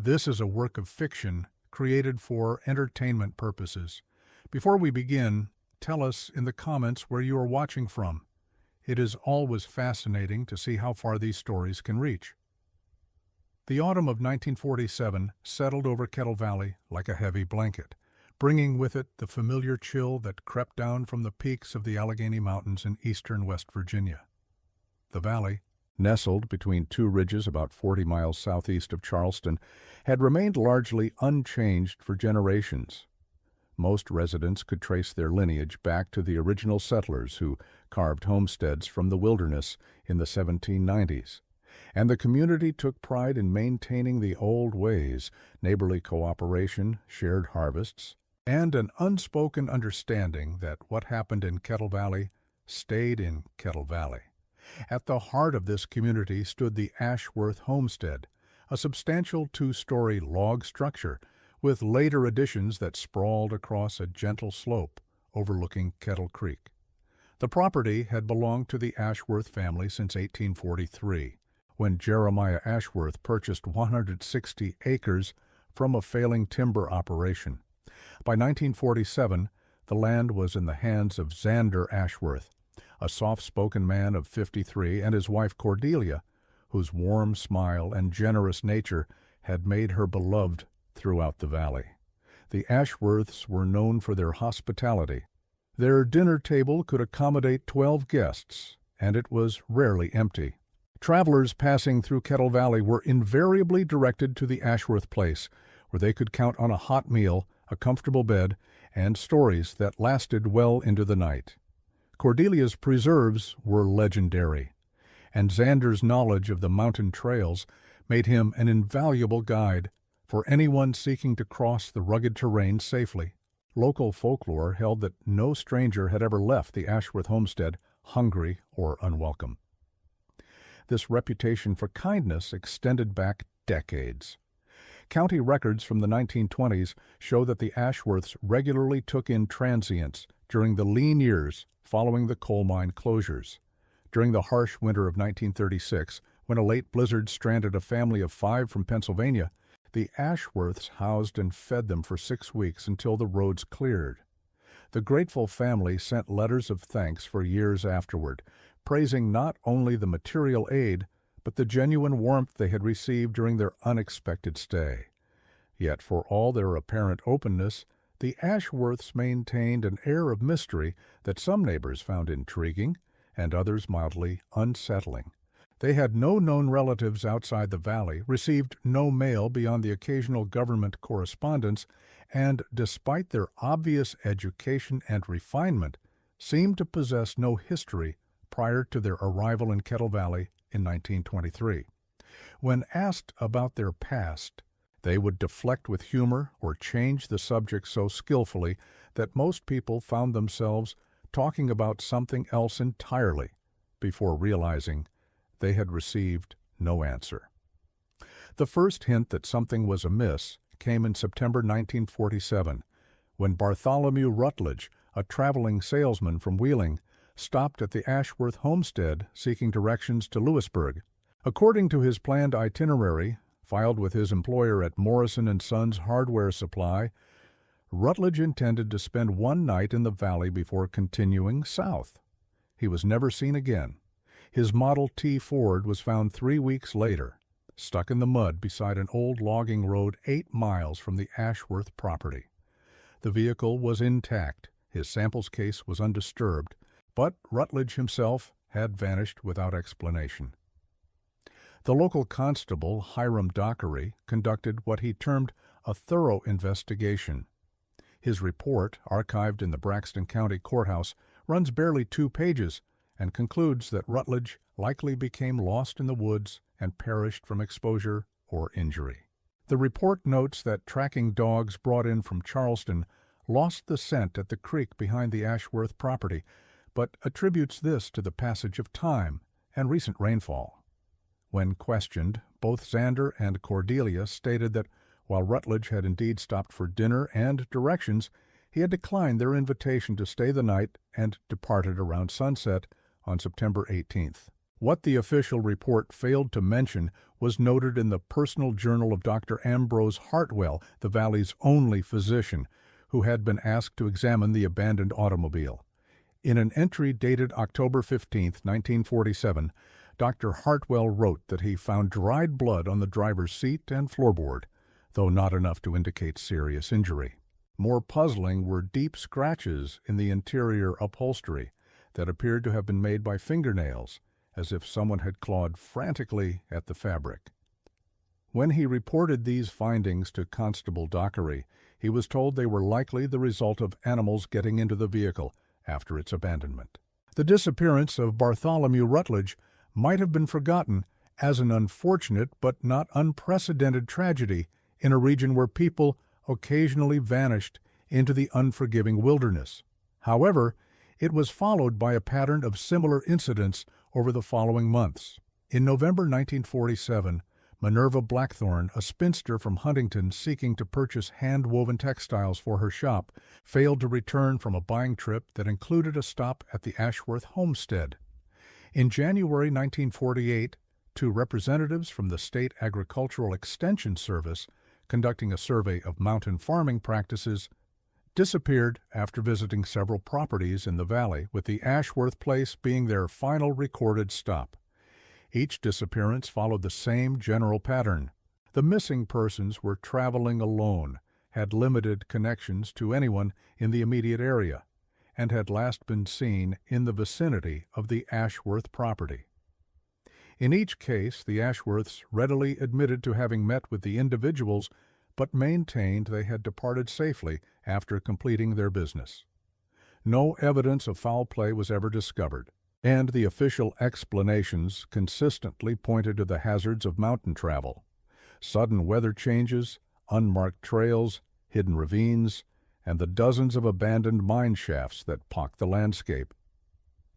This is a work of fiction created for entertainment purposes. Before we begin, tell us in the comments where you are watching from. It is always fascinating to see how far these stories can reach. The autumn of 1947 settled over Kettle Valley like a heavy blanket, bringing with it the familiar chill that crept down from the peaks of the Allegheny Mountains in eastern West Virginia. The valley, nestled between two ridges about 40 miles southeast of Charleston, had remained largely unchanged for generations. Most residents could trace their lineage back to the original settlers who carved homesteads from the wilderness in the 1790s. And the community took pride in maintaining the old ways, neighborly cooperation, shared harvests, and an unspoken understanding that what happened in Kettle Valley stayed in Kettle Valley. At the heart of this community stood the Ashworth Homestead, a substantial two-story log structure with later additions that sprawled across a gentle slope overlooking Kettle Creek. The property had belonged to the Ashworth family since 1843, when Jeremiah Ashworth purchased 160 acres from a failing timber operation. By 1947, the land was in the hands of Xander Ashworth, a soft-spoken man of 53, and his wife Cordelia, whose warm smile and generous nature had made her beloved throughout the valley. The Ashworths were known for their hospitality. Their dinner table could accommodate 12 guests, and it was rarely empty. Travelers passing through Kettle Valley were invariably directed to the Ashworth place, where they could count on a hot meal, a comfortable bed, and stories that lasted well into the night. Cordelia's preserves were legendary, and Xander's knowledge of the mountain trails made him an invaluable guide for anyone seeking to cross the rugged terrain safely. Local folklore held that no stranger had ever left the Ashworth homestead hungry or unwelcome. This reputation for kindness extended back decades. County records from the 1920s show that the Ashworths regularly took in transients during the lean years following the coal mine closures. During the harsh winter of 1936, when a late blizzard stranded a family of 5 from Pennsylvania, the Ashworths housed and fed them for 6 weeks until the roads cleared. The grateful family sent letters of thanks for years afterward, praising not only the material aid, but the genuine warmth they had received during their unexpected stay. Yet for all their apparent openness, the Ashworths maintained an air of mystery that some neighbors found intriguing and others mildly unsettling. They had no known relatives outside the valley, received no mail beyond the occasional government correspondence, and, despite their obvious education and refinement, seemed to possess no history prior to their arrival in Kettle Valley in 1923. When asked about their past, they would deflect with humor or change the subject so skillfully that most people found themselves talking about something else entirely before realizing they had received no answer. The first hint that something was amiss came in September 1947, when Bartholomew Rutledge, a traveling salesman from Wheeling, stopped at the Ashworth homestead seeking directions to Lewisburg. According to his planned itinerary, filed with his employer at Morrison & Sons Hardware Supply, Rutledge intended to spend one night in the valley before continuing south. He was never seen again. His Model T Ford was found 3 weeks later, stuck in the mud beside an old logging road 8 miles from the Ashworth property. The vehicle was intact, his samples case was undisturbed, but Rutledge himself had vanished without explanation. The local constable, Hiram Dockery, conducted what he termed a thorough investigation. His report, archived in the Braxton County Courthouse, runs barely 2 pages and concludes that Rutledge likely became lost in the woods and perished from exposure or injury. The report notes that tracking dogs brought in from Charleston lost the scent at the creek behind the Ashworth property, but attributes this to the passage of time and recent rainfall. When questioned, both Xander and Cordelia stated that while Rutledge had indeed stopped for dinner and directions, he had declined their invitation to stay the night and departed around sunset on September 18th. What the official report failed to mention was noted in the personal journal of Dr. Ambrose Hartwell, the valley's only physician, who had been asked to examine the abandoned automobile. In an entry dated October 15, 1947, Dr. Hartwell wrote that he found dried blood on the driver's seat and floorboard, though not enough to indicate serious injury. More puzzling were deep scratches in the interior upholstery that appeared to have been made by fingernails, as if someone had clawed frantically at the fabric. When he reported these findings to Constable Dockery, he was told they were likely the result of animals getting into the vehicle after its abandonment. The disappearance of Bartholomew Rutledge might have been forgotten as an unfortunate but not unprecedented tragedy in a region where people occasionally vanished into the unforgiving wilderness. However, it was followed by a pattern of similar incidents over the following months. In November 1947, Minerva Blackthorne, a spinster from Huntington seeking to purchase hand-woven textiles for her shop, failed to return from a buying trip that included a stop at the Ashworth homestead. In January 1948, two representatives from the State Agricultural Extension Service, conducting a survey of mountain farming practices, disappeared after visiting several properties in the valley, with the Ashworth place being their final recorded stop. Each disappearance followed the same general pattern. The missing persons were traveling alone, had limited connections to anyone in the immediate area, and had last been seen in the vicinity of the Ashworth property. In each case, the Ashworths readily admitted to having met with the individuals, but maintained they had departed safely after completing their business. No evidence of foul play was ever discovered, and the official explanations consistently pointed to the hazards of mountain travel: sudden weather changes, unmarked trails, hidden ravines, and the dozens of abandoned mine shafts that pocked the landscape.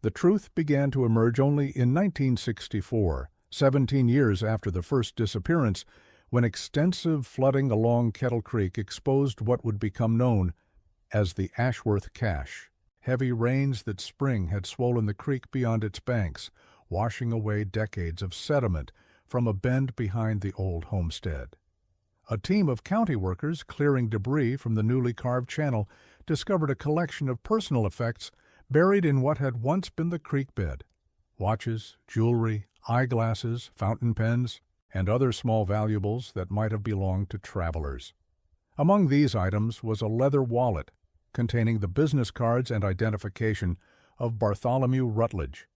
The truth began to emerge only in 1964, 17 years after the first disappearance, when extensive flooding along Kettle Creek exposed what would become known as the Ashworth Cache. Heavy rains that spring had swollen the creek beyond its banks, washing away decades of sediment from a bend behind the old homestead. A team of county workers clearing debris from the newly carved channel discovered a collection of personal effects buried in what had once been the creek bed: watches, jewelry, eyeglasses, fountain pens, and other small valuables that might have belonged to travelers. Among these items was a leather wallet containing the business cards and identification of Bartholomew Rutledge.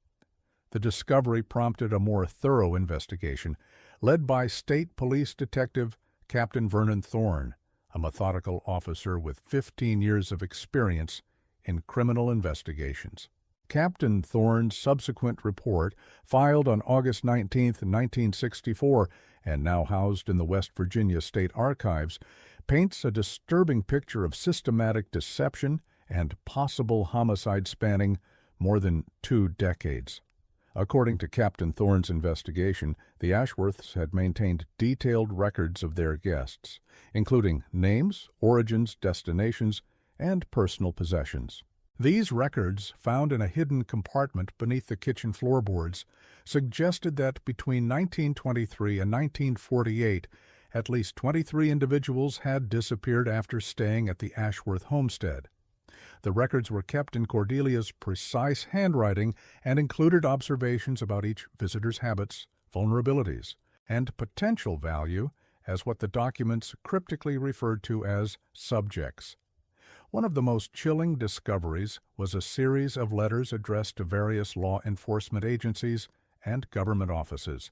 The discovery prompted a more thorough investigation, led by State Police Detective Captain Vernon Thorne, a methodical officer with 15 years of experience in criminal investigations. Captain Thorne's subsequent report, filed on August 19, 1964, and now housed in the West Virginia State Archives, paints a disturbing picture of systematic deception and possible homicide spanning more than 2 decades. According to Captain Thorne's investigation, the Ashworths had maintained detailed records of their guests, including names, origins, destinations, and personal possessions. These records, found in a hidden compartment beneath the kitchen floorboards, suggested that between 1923 and 1948, at least 23 individuals had disappeared after staying at the Ashworth homestead. The records were kept in Cordelia's precise handwriting and included observations about each visitor's habits, vulnerabilities, and potential value as what the documents cryptically referred to as subjects. One of the most chilling discoveries was a series of letters addressed to various law enforcement agencies and government offices,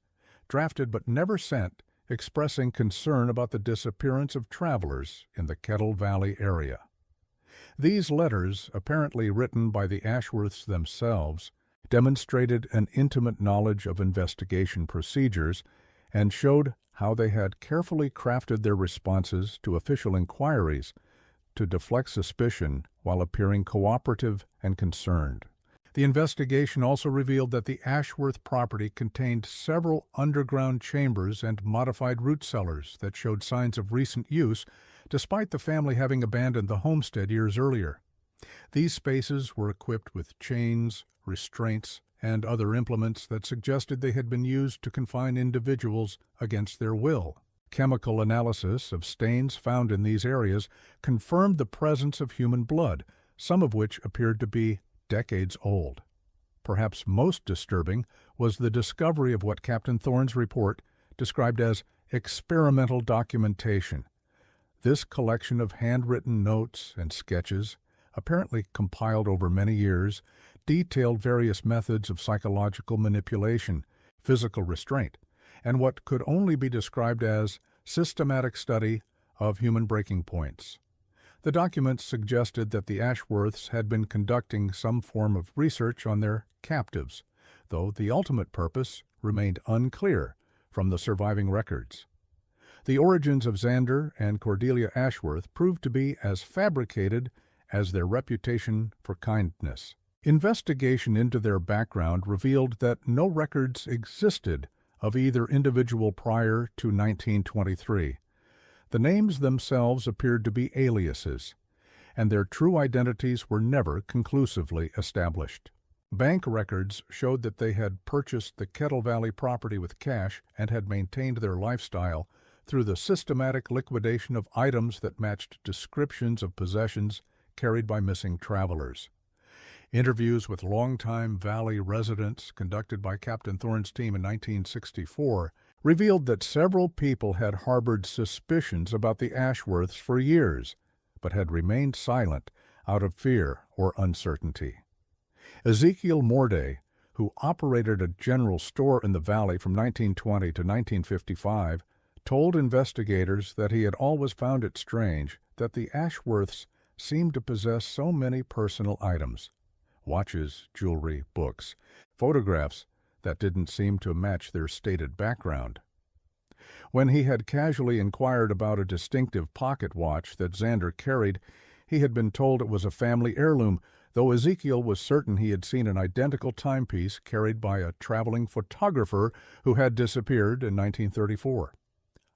drafted but never sent, expressing concern about the disappearance of travelers in the Kettle Valley area. These letters, apparently written by the Ashworths themselves, demonstrated an intimate knowledge of investigation procedures and showed how they had carefully crafted their responses to official inquiries to deflect suspicion while appearing cooperative and concerned. The investigation also revealed that the Ashworth property contained several underground chambers and modified root cellars that showed signs of recent use, despite the family having abandoned the homestead years earlier. These spaces were equipped with chains, restraints, and other implements that suggested they had been used to confine individuals against their will. Chemical analysis of stains found in these areas confirmed the presence of human blood, some of which appeared to be decades old. Perhaps most disturbing was the discovery of what Captain Thorne's report described as experimental documentation. This collection of handwritten notes and sketches, apparently compiled over many years, detailed various methods of psychological manipulation, physical restraint, and what could only be described as systematic study of human breaking points. The documents suggested that the Ashworths had been conducting some form of research on their captives, though the ultimate purpose remained unclear from the surviving records. The origins of Xander and Cordelia Ashworth proved to be as fabricated as their reputation for kindness. Investigation into their background revealed that no records existed of either individual prior to 1923. The names themselves appeared to be aliases, and their true identities were never conclusively established. Bank records showed that they had purchased the Kettle Valley property with cash and had maintained their lifestyle through the systematic liquidation of items that matched descriptions of possessions carried by missing travelers. Interviews with longtime Valley residents conducted by Captain Thorne's team in 1964 revealed that several people had harbored suspicions about the Ashworths for years, but had remained silent out of fear or uncertainty. Ezekiel Morday, who operated a general store in the valley from 1920 to 1955, told investigators that he had always found it strange that the Ashworths seemed to possess so many personal items: watches, jewelry, books, photographs that didn't seem to match their stated background. When he had casually inquired about a distinctive pocket watch that Xander carried, he had been told it was a family heirloom, though Ezekiel was certain he had seen an identical timepiece carried by a traveling photographer who had disappeared in 1934.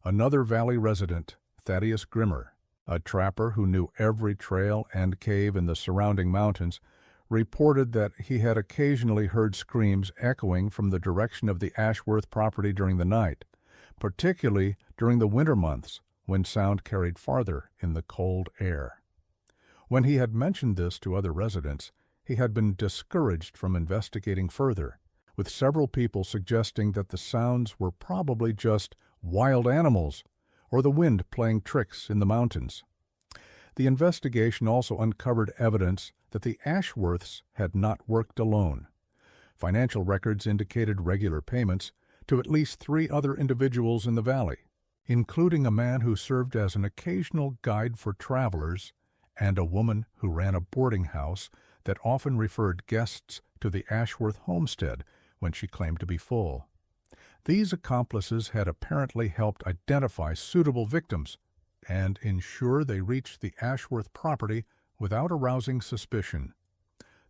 Another Valley resident, Thaddeus Grimmer, a trapper who knew every trail and cave in the surrounding mountains, reported that he had occasionally heard screams echoing from the direction of the Ashworth property during the night, particularly during the winter months when sound carried farther in the cold air. When he had mentioned this to other residents, he had been discouraged from investigating further, with several people suggesting that the sounds were probably just wild animals or the wind playing tricks in the mountains. The investigation also uncovered evidence that the Ashworths had not worked alone. Financial records indicated regular payments to at least 3 other individuals in the valley, including a man who served as an occasional guide for travelers and a woman who ran a boarding house that often referred guests to the Ashworth homestead when she claimed to be full. These accomplices had apparently helped identify suitable victims and ensure they reached the Ashworth property without arousing suspicion.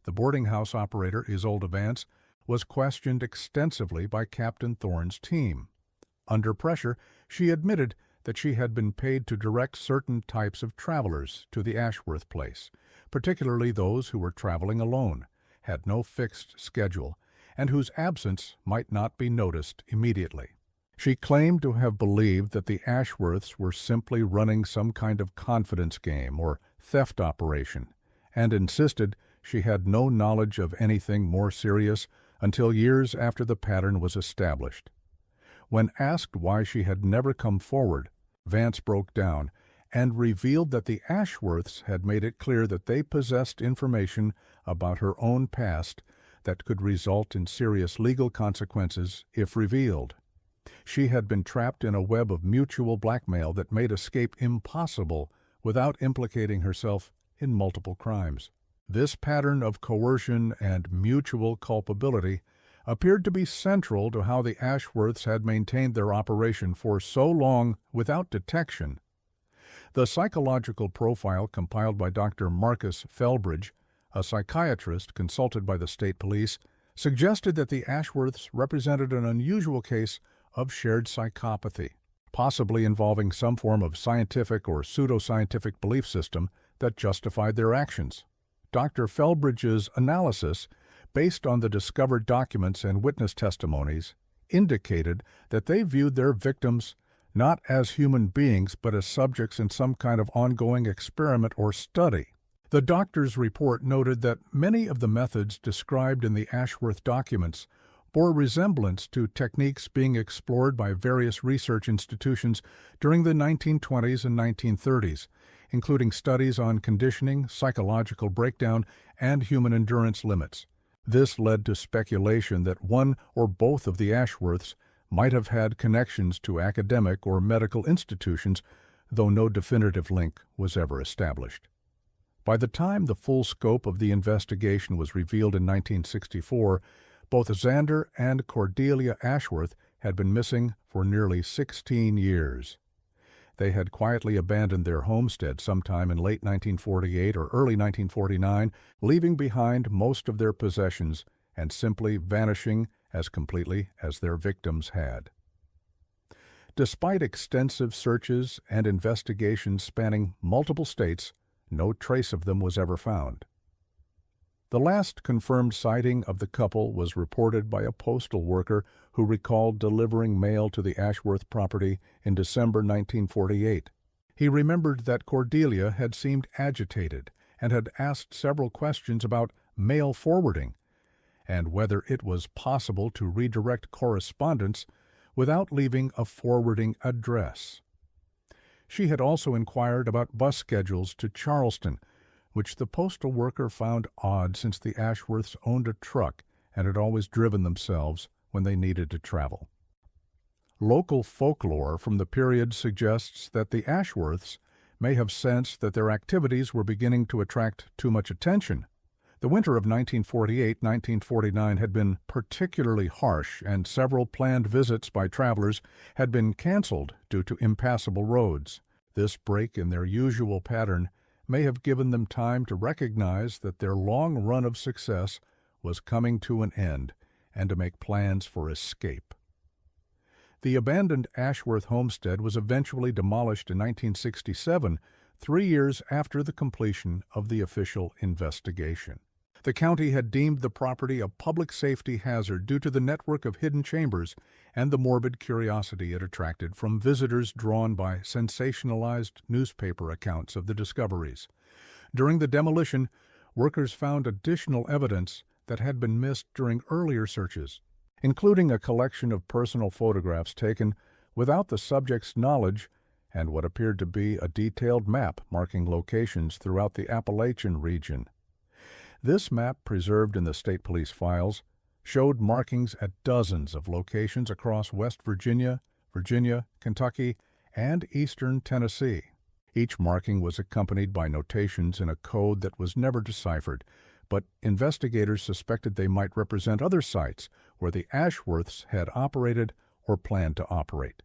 The boarding house operator, Isolde Vance, was questioned extensively by Captain Thorne's team. Under pressure, she admitted that she had been paid to direct certain types of travelers to the Ashworth place, particularly those who were traveling alone, had no fixed schedule, and whose absence might not be noticed immediately. She claimed to have believed that the Ashworths were simply running some kind of confidence game or theft operation, and insisted she had no knowledge of anything more serious until years after the pattern was established. When asked why she had never come forward, Vance broke down and revealed that the Ashworths had made it clear that they possessed information about her own past that could result in serious legal consequences if revealed. She had been trapped in a web of mutual blackmail that made escape impossible without implicating herself in multiple crimes. This pattern of coercion and mutual culpability appeared to be central to how the Ashworths had maintained their operation for so long without detection. The psychological profile compiled by Dr. Marcus Felbridge, a psychiatrist consulted by the state police, suggested that the Ashworths represented an unusual case of shared psychopathy, possibly involving some form of scientific or pseudoscientific belief system that justified their actions. Dr. Felbridge's analysis based on the discovered documents and witness testimonies, indicated that they viewed their victims not as human beings but as subjects in some kind of ongoing experiment or study. The doctor's report noted that many of the methods described in the Ashworth documents bore resemblance to techniques being explored by various research institutions during the 1920s and 1930s, including studies on conditioning, psychological breakdown, and human endurance limits. This led to speculation that one or both of the Ashworths might have had connections to academic or medical institutions, though no definitive link was ever established. By the time the full scope of the investigation was revealed in 1964, both Xander and Cordelia Ashworth had been missing for nearly 16 years. They had quietly abandoned their homestead sometime in late 1948 or early 1949, leaving behind most of their possessions and simply vanishing as completely as their victims had. Despite extensive searches and investigations spanning multiple states, no trace of them was ever found. The last confirmed sighting of the couple was reported by a postal worker who recalled delivering mail to the Ashworth property in December 1948. He remembered that Cordelia had seemed agitated and had asked several questions about mail forwarding and whether it was possible to redirect correspondence without leaving a forwarding address. She had also inquired about bus schedules to Charleston, which the postal worker found odd since the Ashworths owned a truck and had always driven themselves when they needed to travel. Local folklore from the period suggests that the Ashworths may have sensed that their activities were beginning to attract too much attention. The winter of 1948-1949 had been particularly harsh, and several planned visits by travelers had been canceled due to impassable roads. This break in their usual pattern may have given them time to recognize that their long run of success was coming to an end and to make plans for escape. The abandoned Ashworth homestead was eventually demolished in 1967, 3 years after the completion of the official investigation. The county had deemed the property a public safety hazard due to the network of hidden chambers and the morbid curiosity it attracted from visitors drawn by sensationalized newspaper accounts of the discoveries. During the demolition, workers found additional evidence that had been missed during earlier searches, including a collection of personal photographs taken without the subject's knowledge and what appeared to be a detailed map marking locations throughout the Appalachian region. This map, preserved in the state police files, showed markings at dozens of locations across West Virginia, Kentucky, and eastern Tennessee. Each marking was accompanied by notations in a code that was never deciphered, but investigators suspected they might represent other sites where the Ashworths had operated or planned to operate.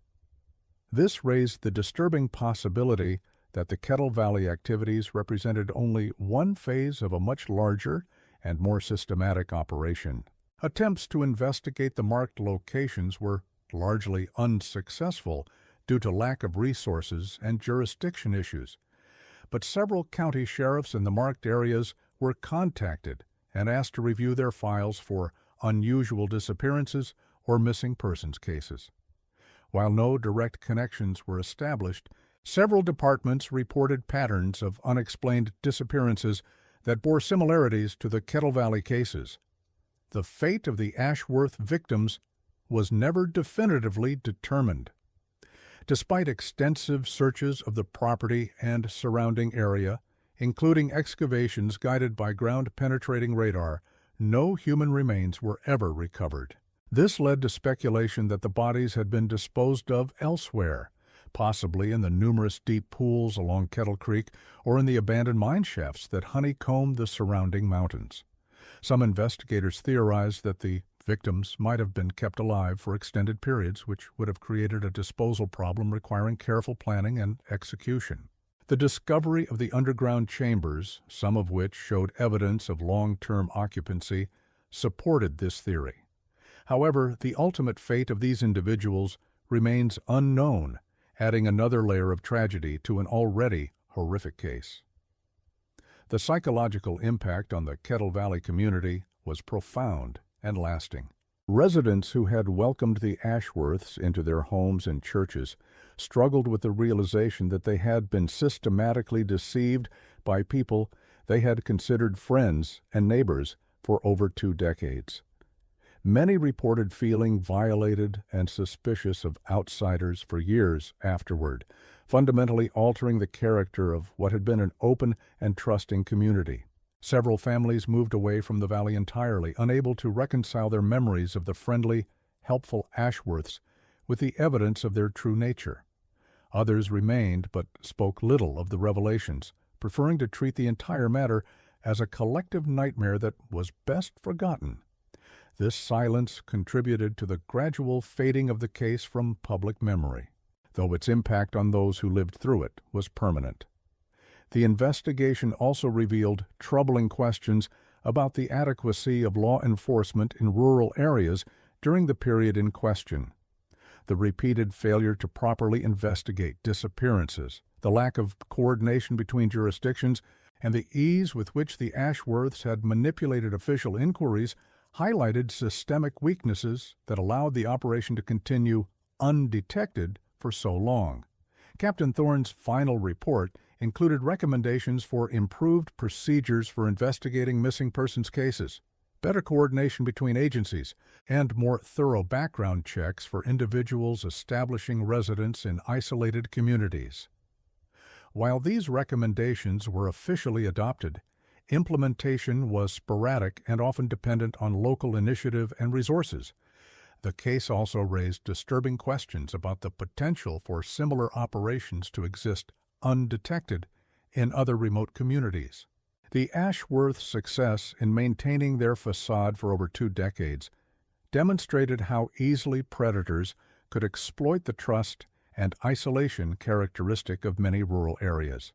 This raised the disturbing possibility that the Kettle Valley activities represented only one phase of a much larger and more systematic operation. Attempts to investigate the marked locations were largely unsuccessful due to lack of resources and jurisdiction issues, but several county sheriffs in the marked areas were contacted and asked to review their files for unusual disappearances or missing persons cases. While no direct connections were established, several departments reported patterns of unexplained disappearances that bore similarities to the Kettle Valley cases. The fate of the Ashworth victims was never definitively determined. Despite extensive searches of the property and surrounding area, including excavations guided by ground-penetrating radar, no human remains were ever recovered. This led to speculation that the bodies had been disposed of elsewhere, possibly in the numerous deep pools along Kettle Creek or in the abandoned mine shafts that honeycombed the surrounding mountains. Some investigators theorized that the victims might have been kept alive for extended periods, which would have created a disposal problem requiring careful planning and execution. The discovery of the underground chambers, some of which showed evidence of long-term occupancy, supported this theory. However, the ultimate fate of these individuals remains unknown, adding another layer of tragedy to an already horrific case. The psychological impact on the Kettle Valley community was profound and lasting. Residents who had welcomed the Ashworths into their homes and churches struggled with the realization that they had been systematically deceived by people they had considered friends and neighbors for over 2 decades. Many reported feeling violated and suspicious of outsiders for years afterward, fundamentally altering the character of what had been an open and trusting community. Several families moved away from the valley entirely, unable to reconcile their memories of the friendly, helpful Ashworths with the evidence of their true nature. Others remained but spoke little of the revelations, preferring to treat the entire matter as a collective nightmare that was best forgotten. This silence contributed to the gradual fading of the case from public memory, though its impact on those who lived through it was permanent. The investigation also revealed troubling questions about the adequacy of law enforcement in rural areas during the period in question. The repeated failure to properly investigate disappearances, the lack of coordination between jurisdictions, and the ease with which the Ashworths had manipulated official inquiries highlighted systemic weaknesses that allowed the operation to continue undetected for so long. Captain Thorne's final report included recommendations for improved procedures for investigating missing persons cases, better coordination between agencies, and more thorough background checks for individuals establishing residence in isolated communities. While these recommendations were officially adopted, implementation was sporadic and often dependent on local initiative and resources. The case also raised disturbing questions about the potential for similar operations to exist undetected in other remote communities. The Ashworths' success in maintaining their facade for over 2 decades demonstrated how easily predators could exploit the trust and isolation characteristic of many rural areas.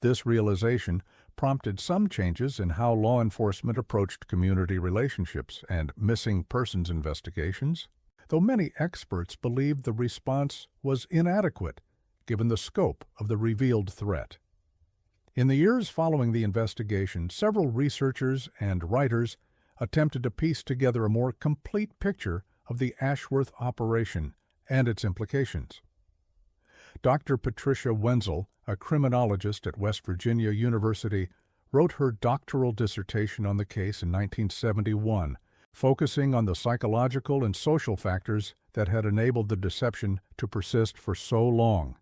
This realization prompted some changes in how law enforcement approached community relationships and missing persons investigations, though many experts believed the response was inadequate given the scope of the revealed threat. In the years following the investigation, several researchers and writers attempted to piece together a more complete picture of the Ashworth operation and its implications. Dr. Patricia Wenzel, a criminologist at West Virginia University, wrote her doctoral dissertation on the case in 1971, focusing on the psychological and social factors that had enabled the deception to persist for so long.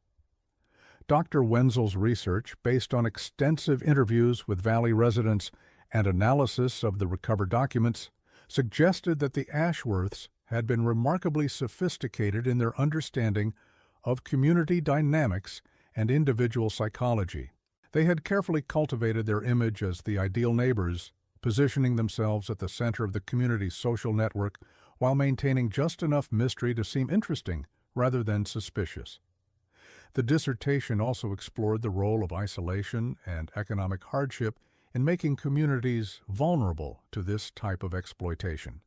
Dr. Wenzel's research, based on extensive interviews with Valley residents and analysis of the recovered documents, suggested that the Ashworths had been remarkably sophisticated in their understanding of community dynamics and individual psychology. They had carefully cultivated their image as the ideal neighbors, positioning themselves at the center of the community's social network while maintaining just enough mystery to seem interesting rather than suspicious. The dissertation also explored the role of isolation and economic hardship in making communities vulnerable to this type of exploitation.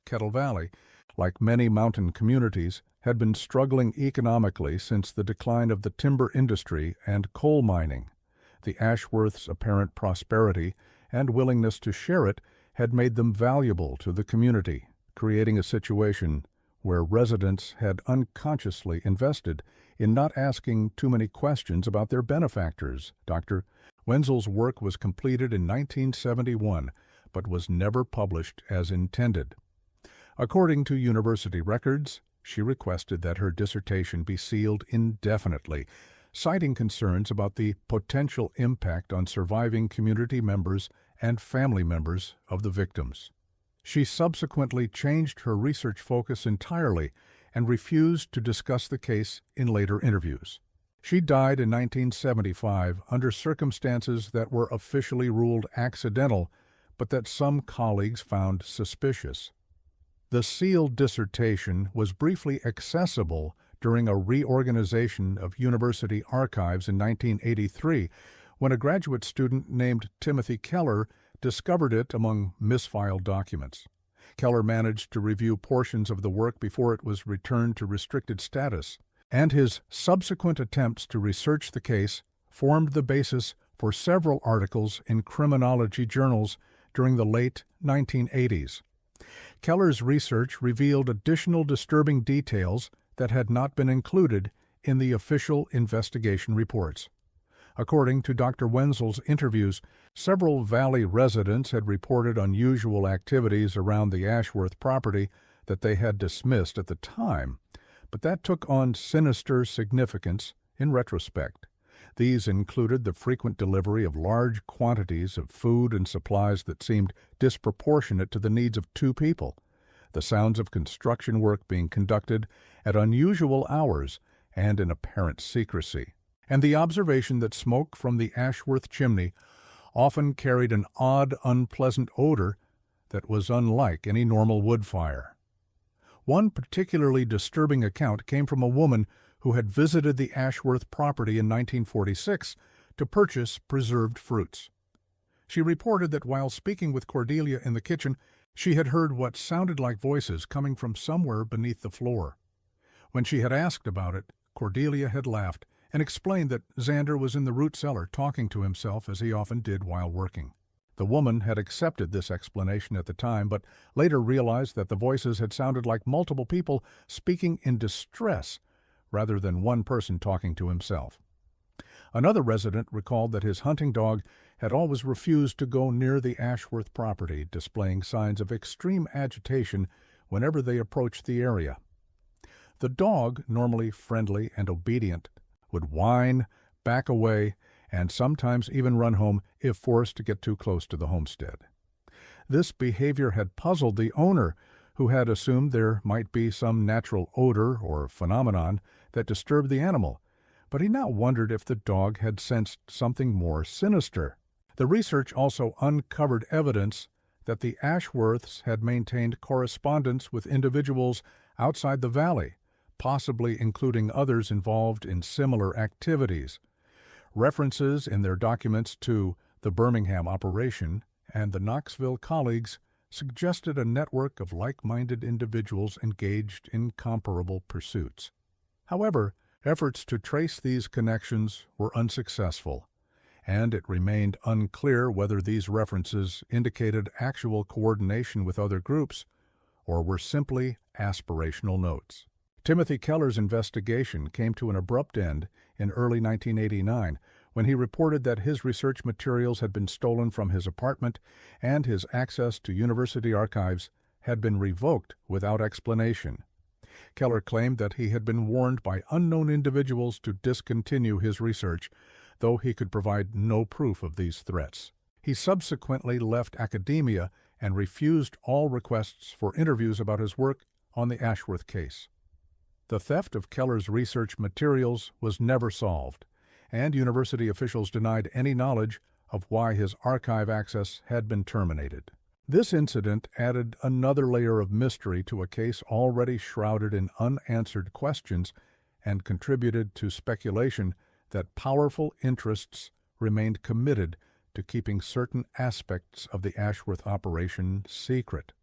Kettle Valley, like many mountain communities, had been struggling economically since the decline of the timber industry and coal mining. The Ashworths' apparent prosperity and willingness to share it had made them valuable to the community, creating a situation where residents had unconsciously invested in not asking too many questions about their benefactors. Dr. Wenzel's work was completed in 1971, but was never published as intended. According to university records, she requested that her dissertation be sealed indefinitely, citing concerns about the potential impact on surviving community members and family members of the victims. She subsequently changed her research focus entirely and refused to discuss the case in later interviews. She died in 1975 under circumstances that were officially ruled accidental, but that some colleagues found suspicious. The sealed dissertation was briefly accessible during a reorganization of university archives in 1983, when a graduate student named Timothy Keller discovered it among misfiled documents. Keller managed to review portions of the work before it was returned to restricted status, and his subsequent attempts to research the case formed the basis for several articles in criminology journals during the late 1980s. Keller's research revealed additional disturbing details that had not been included in the official investigation reports. According to Dr. Wenzel's interviews, several Valley residents had reported unusual activities around the Ashworth property that they had dismissed at the time, but that took on sinister significance in retrospect. These included the frequent delivery of large quantities of food and supplies that seemed disproportionate to the needs of two people, the sounds of construction work being conducted at unusual hours and in apparent secrecy, and the observation that smoke from the Ashworth chimney often carried an odd, unpleasant odor that was unlike any normal wood fire. One particularly disturbing account came from a woman who had visited the Ashworth property in 1946 to purchase preserved fruits. She reported that while speaking with Cordelia in the kitchen, she had heard what sounded like voices coming from somewhere beneath the floor. When she had asked about it, Cordelia had laughed and explained that Xander was in the root cellar talking to himself as he often did while working. The woman had accepted this explanation at the time, but later realized that the voices had sounded like multiple people speaking in distress rather than one person talking to himself. Another resident recalled that his hunting dog had always refused to go near the Ashworth property, displaying signs of extreme agitation whenever they approached the area. The dog, normally friendly and obedient, would whine, back away, and sometimes even run home if forced to get too close to the homestead. This behavior had puzzled the owner, who had assumed there might be some natural odor or phenomenon that disturbed the animal, but he now wondered if the dog had sensed something more sinister. The research also uncovered evidence that the Ashworths had maintained correspondence with individuals outside the valley, possibly including others involved in similar activities. References in their documents to the Birmingham operation and the Knoxville colleagues suggested a network of like-minded individuals engaged in comparable pursuits. However, efforts to trace these connections were unsuccessful, and it remained unclear whether these references indicated actual coordination with other groups or were simply aspirational notes. Timothy Keller's investigation came to an abrupt end in early 1989 when he reported that his research materials had been stolen from his apartment and his access to university archives had been revoked without explanation. Keller claimed that he had been warned by unknown individuals to discontinue his research, though he could provide no proof of these threats. He subsequently left academia and refused all requests for interviews about his work on the Ashworth case. The theft of Keller's research materials was never solved, and university officials denied any knowledge of why his archive access had been terminated. This incident added another layer of mystery to a case already shrouded in unanswered questions and contributed to speculation that powerful interests remained committed to keeping certain aspects of the Ashworth operation secret.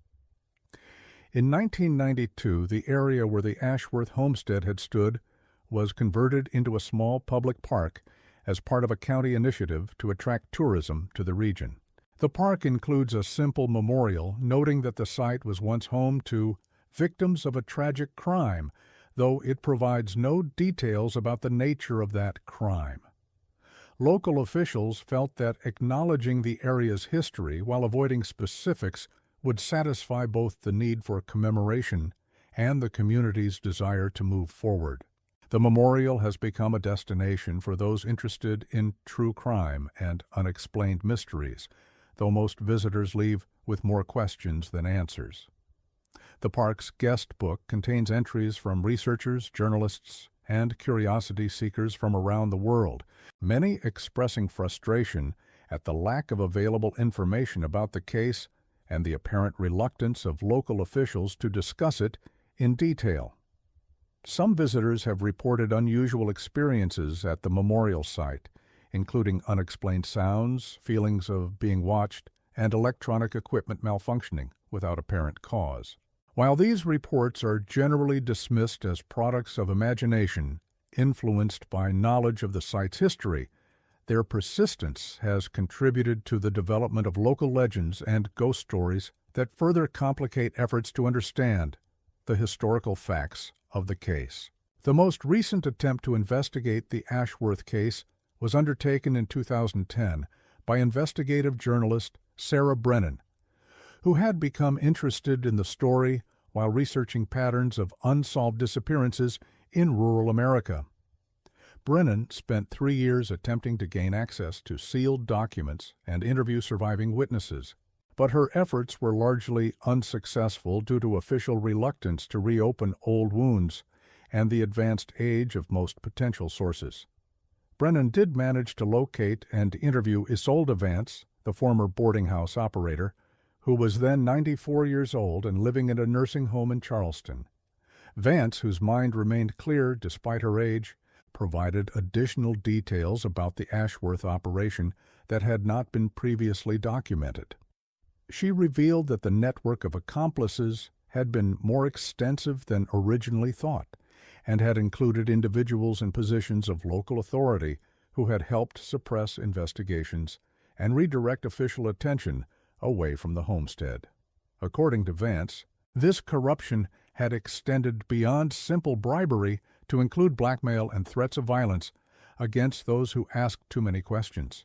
In 1992, the area where the Ashworth homestead had stood was converted into a small public park as part of a county initiative to attract tourism to the region. The park includes a simple memorial noting that the site was once home to victims of a tragic crime, though it provides no details about the nature of that crime. Local officials felt that acknowledging the area's history while avoiding specifics would satisfy both the need for commemoration and the community's desire to move forward. The memorial has become a destination for those interested in true crime and unexplained mysteries, though most visitors leave with more questions than answers. The park's guest book contains entries from researchers, journalists, and curiosity seekers from around the world, many expressing frustration at the lack of available information about the case and the apparent reluctance of local officials to discuss it in detail. Some visitors have reported unusual experiences at the memorial site, including unexplained sounds, feelings of being watched, and electronic equipment malfunctioning without apparent cause. While these reports are generally dismissed as products of imagination, influenced by knowledge of the site's history, Their persistence has contributed to the development of local legends and ghost stories that further complicate efforts to understand the historical facts of the case. The most recent attempt to investigate the Ashworth case was undertaken in 2010 by investigative journalist Sarah Brennan, who had become interested in the story while researching patterns of unsolved disappearances in rural America. Brennan spent 3 years attempting to gain access to sealed documents and interview surviving witnesses, but her efforts were largely unsuccessful due to official reluctance to reopen old wounds and the advanced age of most potential sources. Brennan did manage to locate and interview Isolde Vance, the former boarding house operator, who was then 94 years old and living in a nursing home in Charleston. Vance, whose mind remained clear despite her age, provided additional details about the Ashworth operation that had not been previously documented. She revealed that the network of accomplices had been more extensive than originally thought, and had included individuals in positions of local authority who had helped suppress investigations and redirect official attention away from the homestead. According to Vance, this corruption had extended beyond simple bribery to include blackmail and threats of violence against those who asked too many questions.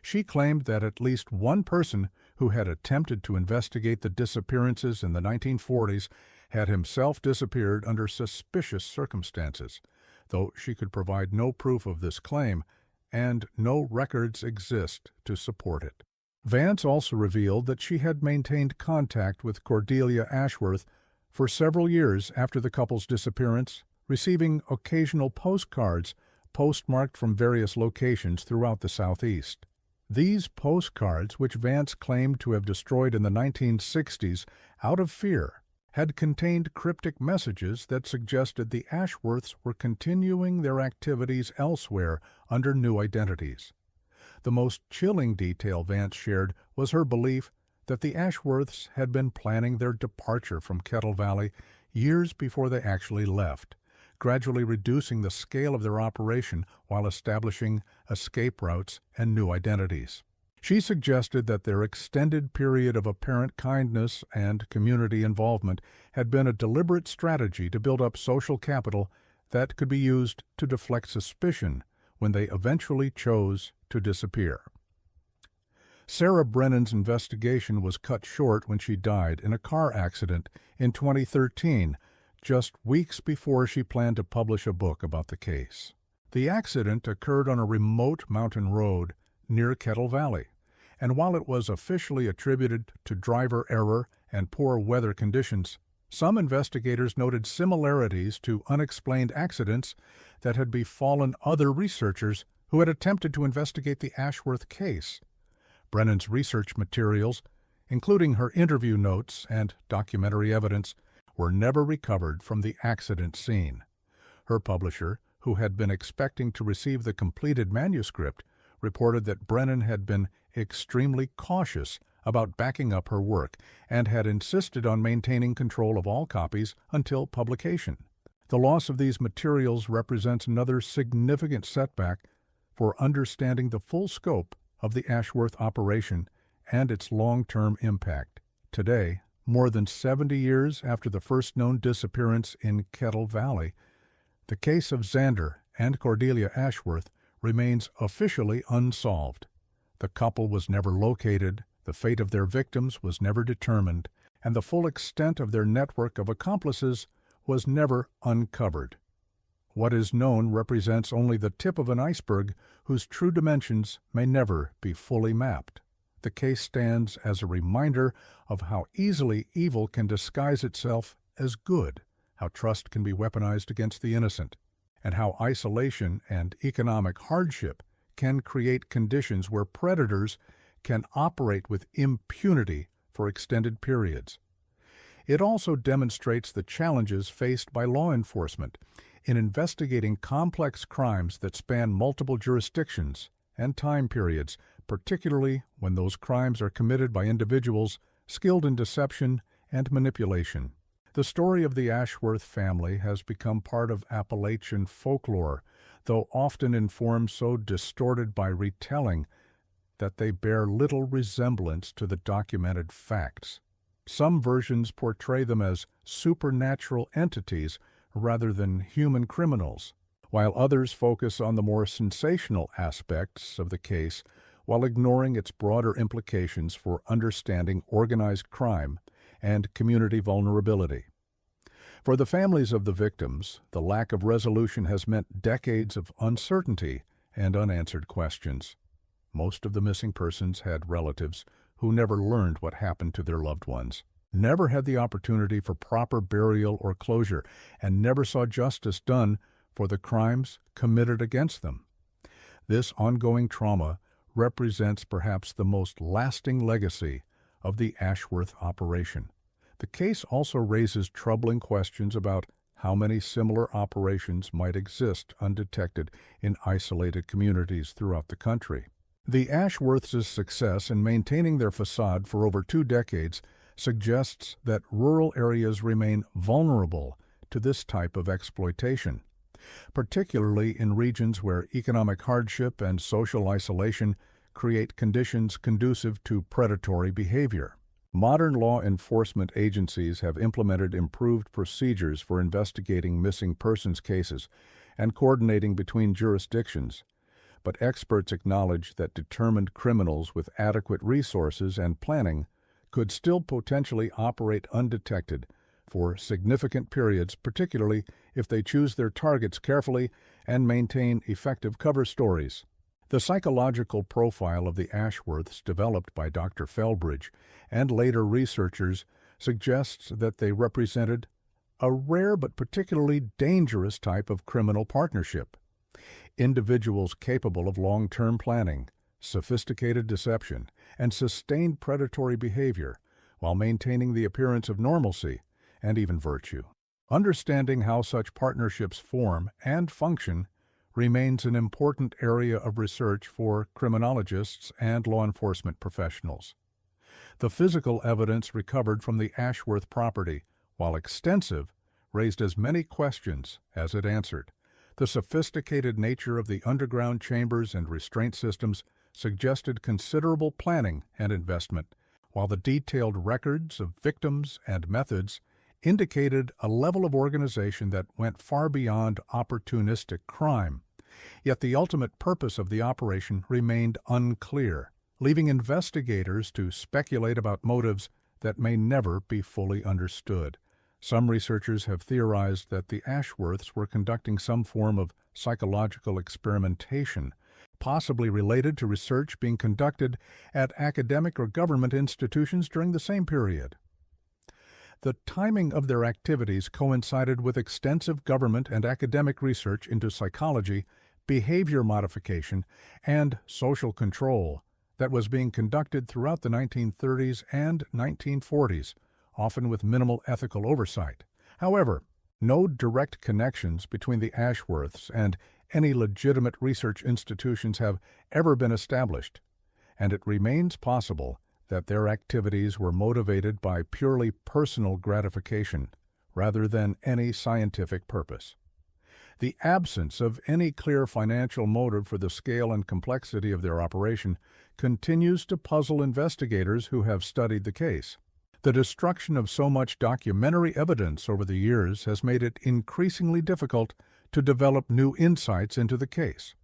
She claimed that at least one person who had attempted to investigate the disappearances in the 1940s had himself disappeared under suspicious circumstances, though she could provide no proof of this claim, and no records exist to support it. Vance also revealed that she had maintained contact with Cordelia Ashworth for several years after the couple's disappearance, receiving occasional postcards postmarked from various locations throughout the Southeast. These postcards, which Vance claimed to have destroyed in the 1960s out of fear, had contained cryptic messages that suggested the Ashworths were continuing their activities elsewhere under new identities. The most chilling detail Vance shared was her belief that the Ashworths had been planning their departure from Kettle Valley years before they actually left, gradually reducing the scale of their operation while establishing escape routes and new identities. She suggested that their extended period of apparent kindness and community involvement had been a deliberate strategy to build up social capital that could be used to deflect suspicion when they eventually chose to disappear. Sarah Brennan's investigation was cut short when she died in a car accident in 2013, just weeks before she planned to publish a book about the case. The accident occurred on a remote mountain road near Kettle Valley, and while it was officially attributed to driver error and poor weather conditions, some investigators noted similarities to unexplained accidents that had befallen other researchers who had attempted to investigate the Ashworth case. Brennan's research materials, including her interview notes and documentary evidence, were never recovered from the accident scene. Her publisher, who had been expecting to receive the completed manuscript, reported that Brennan had been extremely cautious about backing up her work and had insisted on maintaining control of all copies until publication. The loss of these materials represents another significant setback for understanding the full scope of the Ashworth operation and its long-term impact. Today, more than 70 years after the first known disappearance in Kettle Valley, the case of Xander and Cordelia Ashworth remains officially unsolved. The couple was never located, the fate of their victims was never determined, and the full extent of their network of accomplices was never uncovered. What is known represents only the tip of an iceberg whose true dimensions may never be fully mapped. The case stands as a reminder of how easily evil can disguise itself as good, how trust can be weaponized against the innocent, and how isolation and economic hardship can create conditions where predators can operate with impunity for extended periods. It also demonstrates the challenges faced by law enforcement in investigating complex crimes that span multiple jurisdictions and time periods, particularly when those crimes are committed by individuals skilled in deception and manipulation. The story of the Ashworth family has become part of Appalachian folklore, though often in forms so distorted by retelling that they bear little resemblance to the documented facts. Some versions portray them as supernatural entities rather than human criminals, while others focus on the more sensational aspects of the case while ignoring its broader implications for understanding organized crime and community vulnerability. For the families of the victims, the lack of resolution has meant decades of uncertainty and unanswered questions. Most of the missing persons had relatives who never learned what happened to their loved ones, never had the opportunity for proper burial or closure, and never saw justice done for the crimes committed against them. This ongoing trauma represents perhaps the most lasting legacy of the Ashworth operation. The case also raises troubling questions about how many similar operations might exist undetected in isolated communities throughout the country. The Ashworths' success in maintaining their facade for over 2 decades suggests that rural areas remain vulnerable to this type of exploitation, particularly in regions where economic hardship and social isolation create conditions conducive to predatory behavior. Modern law enforcement agencies have implemented improved procedures for investigating missing persons cases and coordinating between jurisdictions, but experts acknowledge that determined criminals with adequate resources and planning could still potentially operate undetected for significant periods, particularly if they choose their targets carefully and maintain effective cover stories. The psychological profile of the Ashworths developed by Dr. Felbridge and later researchers suggests that they represented a rare but particularly dangerous type of criminal partnership. Individuals capable of long-term planning, sophisticated deception, and sustained predatory behavior while maintaining the appearance of normalcy and even virtue. Understanding how such partnerships form and function remains an important area of research for criminologists and law enforcement professionals. The physical evidence recovered from the Ashworth property, while extensive, raised as many questions as it answered. The sophisticated nature of the underground chambers and restraint systems suggested considerable planning and investment, while the detailed records of victims and methods indicated a level of organization that went far beyond opportunistic crime. Yet the ultimate purpose of the operation remained unclear, leaving investigators to speculate about motives that may never be fully understood. Some researchers have theorized that the Ashworths were conducting some form of psychological experimentation, possibly related to research being conducted at academic or government institutions during the same period. The timing of their activities coincided with extensive government and academic research into psychology, behavior modification, and social control that was being conducted throughout the 1930s and 1940s, often with minimal ethical oversight. However, no direct connections between the Ashworths and any legitimate research institutions have ever been established, and it remains possible that their activities were motivated by purely personal gratification rather than any scientific purpose. The absence of any clear financial motive for the scale and complexity of their operation continues to puzzle investigators who have studied the case. The destruction of so much documentary evidence over the years has made it increasingly difficult to develop new insights into the case.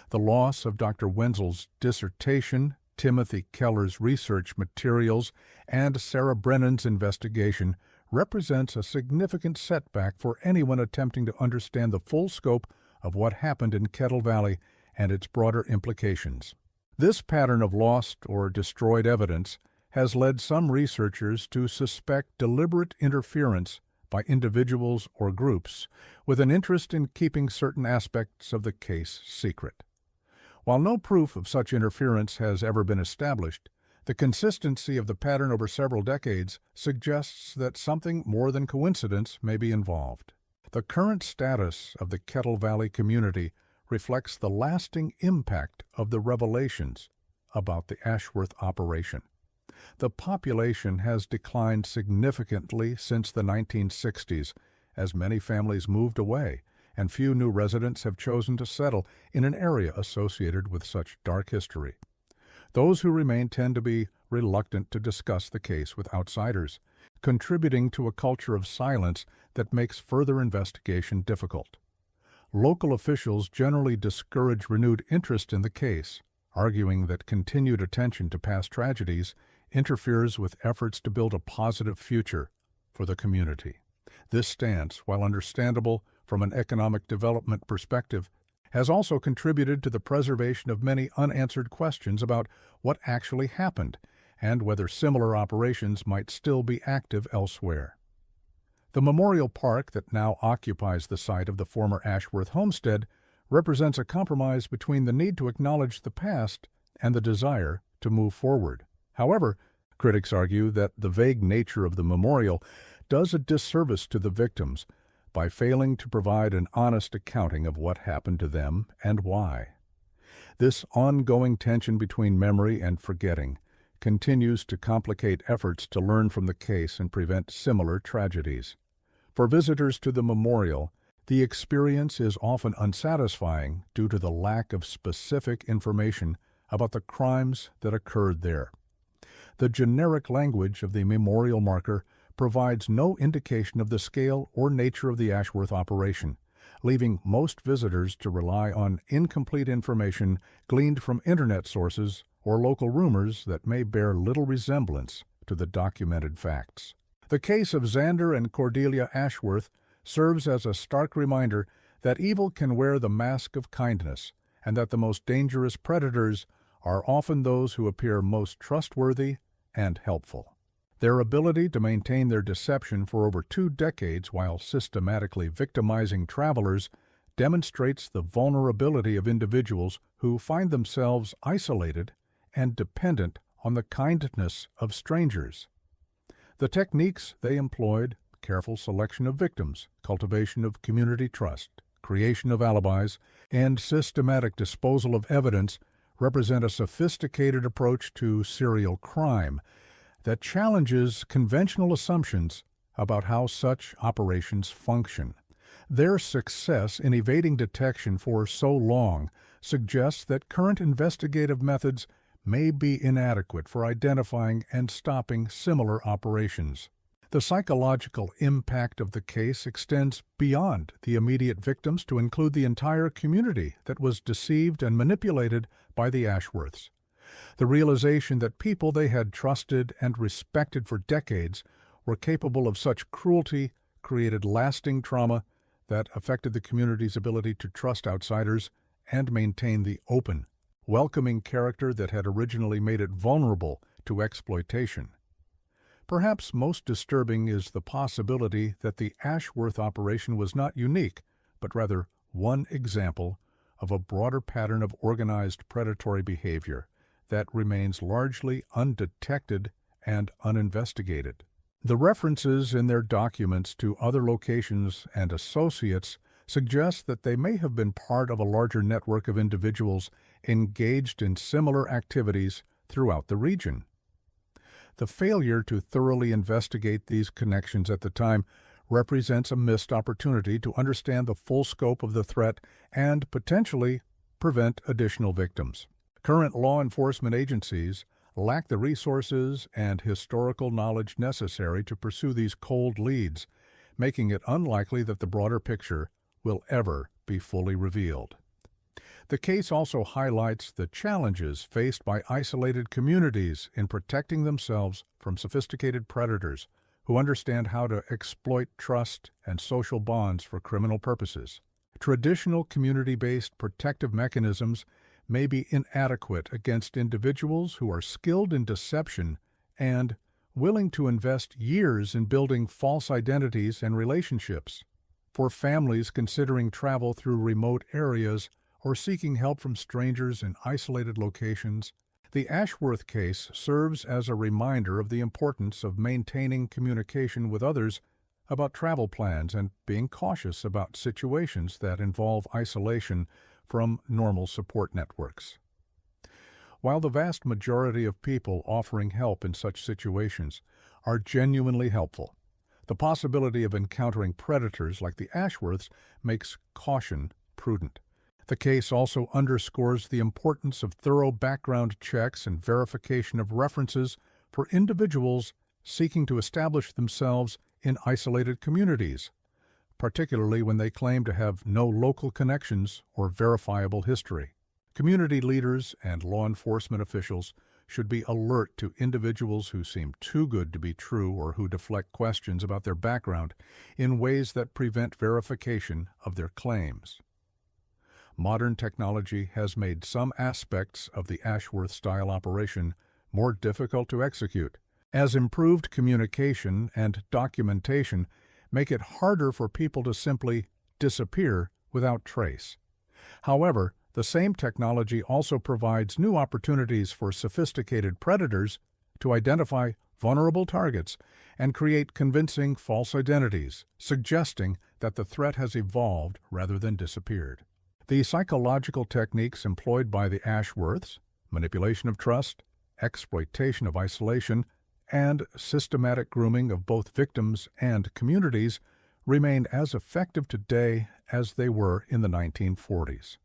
The loss of Dr. Wenzel's dissertation, Timothy Keller's research materials, and Sarah Brennan's investigation represents a significant setback for anyone attempting to understand the full scope of what happened in Kettle Valley and its broader implications. This pattern of lost or destroyed evidence has led some researchers to suspect deliberate interference by individuals or groups with an interest in keeping certain aspects of the case secret. While no proof of such interference has ever been established, the consistency of the pattern over several decades suggests that something more than coincidence may be involved. The current status of the Kettle Valley community reflects the lasting impact of the revelations about the Ashworth operation. The population has declined significantly since the 1960s, as many families moved away, and few new residents have chosen to settle in an area associated with such dark history. Those who remain tend to be reluctant to discuss the case with outsiders, contributing to a culture of silence that makes further investigation difficult. Local officials generally discourage renewed interest in the case, arguing that continued attention to past tragedies interferes with efforts to build a positive future for the community. This stance, while understandable from an economic development perspective, has also contributed to the preservation of many unanswered questions about what actually happened and whether similar operations might still be active elsewhere. The memorial park that now occupies the site of the former Ashworth homestead represents a compromise between the need to acknowledge the past and the desire to move forward. However, critics argue that the vague nature of the memorial does a disservice to the victims by failing to provide an honest accounting of what happened to them and why. This ongoing tension between memory and forgetting continues to complicate efforts to learn from the case and prevent similar tragedies. For visitors to the memorial, the experience is often unsatisfying due to the lack of specific information about the crimes that occurred there. The generic language of the memorial marker provides no indication of the scale or nature of the Ashworth operation, leaving most visitors to rely on incomplete information gleaned from internet sources or local rumors that may bear little resemblance to the documented facts. The case of Xander and Cordelia Ashworth serves as a stark reminder that evil can wear the mask of kindness, and that the most dangerous predators are often those who appear most trustworthy and helpful. Their ability to maintain their deception for over 2 decades while systematically victimizing travelers demonstrates the vulnerability of individuals who find themselves isolated and dependent on the kindness of strangers. The techniques they employed, careful selection of victims, cultivation of community trust, creation of alibis, and systematic disposal of evidence, represent a sophisticated approach to serial crime that challenges conventional assumptions about how such operations function. Their success in evading detection for so long suggests that current investigative methods may be inadequate for identifying and stopping similar operations. The psychological impact of the case extends beyond the immediate victims to include the entire community that was deceived and manipulated by the Ashworths. The realization that people they had trusted and respected for decades were capable of such cruelty created lasting trauma that affected the community's ability to trust outsiders and maintain the open, welcoming character that had originally made it vulnerable to exploitation. Perhaps most disturbing is the possibility that the Ashworth operation was not unique, but rather one example of a broader pattern of organized predatory behavior that remains largely undetected and uninvestigated. The references in their documents to other locations and associates suggest that they may have been part of a larger network of individuals engaged in similar activities throughout the region. The failure to thoroughly investigate these connections at the time represents a missed opportunity to understand the full scope of the threat and potentially prevent additional victims. Current law enforcement agencies lack the resources and historical knowledge necessary to pursue these cold leads, making it unlikely that the broader picture will ever be fully revealed. The case also highlights the challenges faced by isolated communities in protecting themselves from sophisticated predators who understand how to exploit trust and social bonds for criminal purposes. Traditional community-based protective mechanisms may be inadequate against individuals who are skilled in deception and willing to invest years in building false identities and relationships. For families considering travel through remote areas or seeking help from strangers in isolated locations, the Ashworth case serves as a reminder of the importance of maintaining communication with others about travel plans and being cautious about situations that involve isolation from normal support networks. While the vast majority of people offering help in such situations are genuinely helpful, the possibility of encountering predators like the Ashworths makes caution prudent. The case also underscores the importance of thorough background checks and verification of references for individuals seeking to establish themselves in isolated communities, particularly when they claim to have no local connections or verifiable history. Community leaders and law enforcement officials should be alert to individuals who seem too good to be true or who deflect questions about their background in ways that prevent verification of their claims. Modern technology has made some aspects of the Ashworth-style operation more difficult to execute, as improved communication and documentation make it harder for people to simply disappear without trace. However, the same technology also provides new opportunities for sophisticated predators to identify vulnerable targets and create convincing false identities, suggesting that the threat has evolved rather than disappeared. The psychological techniques employed by the Ashworths, manipulation of trust, exploitation of isolation, and systematic grooming of both victims and communities, remain as effective today as they were in the 1940s.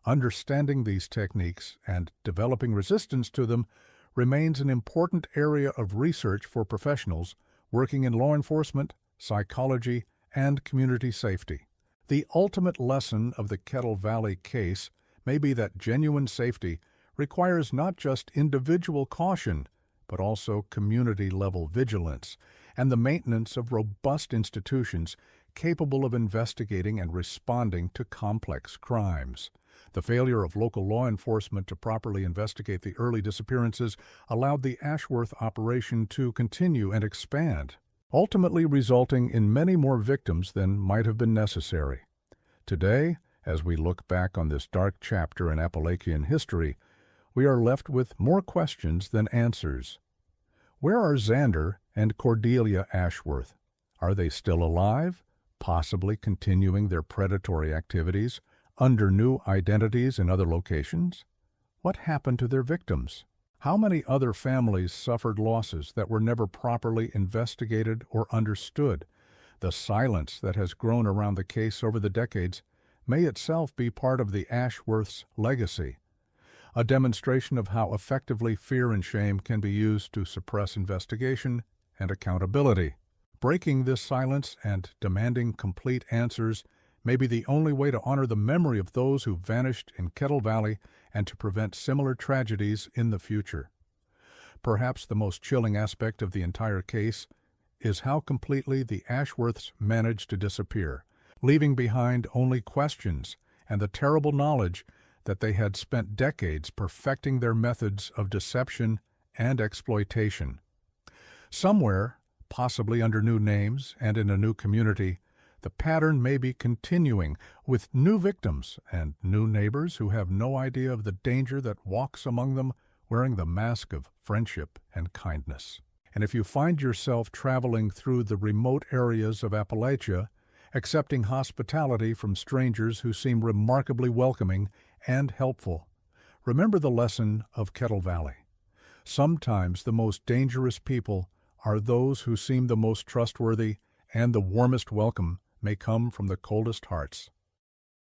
Understanding these techniques and developing resistance to them remains an important area of research for professionals working in law enforcement, psychology, and community safety. The ultimate lesson of the Kettle Valley case may be that genuine safety requires not just individual caution, but also community-level vigilance and the maintenance of robust institutions capable of investigating and responding to complex crimes. The failure of local law enforcement to properly investigate the early disappearances allowed the Ashworth operation to continue and expand, ultimately resulting in many more victims than might have been necessary. Today, as we look back on this dark chapter in Appalachian history, we are left with more questions than answers. Where are Xander and Cordelia Ashworth? Are they still alive, possibly continuing their predatory activities under new identities in other locations? What happened to their victims? How many other families suffered losses that were never properly investigated or understood? The silence that has grown around the case over the decades may itself be part of the Ashworths' legacy, a demonstration of how effectively fear and shame can be used to suppress investigation and accountability. Breaking this silence and demanding complete answers may be the only way to honor the memory of those who vanished in Kettle Valley and to prevent similar tragedies in the future. Perhaps the most chilling aspect of the entire case is how completely the Ashworths managed to disappear, leaving behind only questions and the terrible knowledge that they had spent decades perfecting their methods of deception and exploitation. Somewhere, possibly under new names and in a new community, the pattern may be continuing with new victims and new neighbors who have no idea of the danger that walks among them wearing the mask of friendship and kindness. And if you find yourself traveling through the remote areas of Appalachia, accepting hospitality from strangers who seem remarkably welcoming and helpful, remember the lesson of Kettle Valley. Sometimes the most dangerous people are those who seem the most trustworthy, and the warmest welcome may come from the coldest hearts.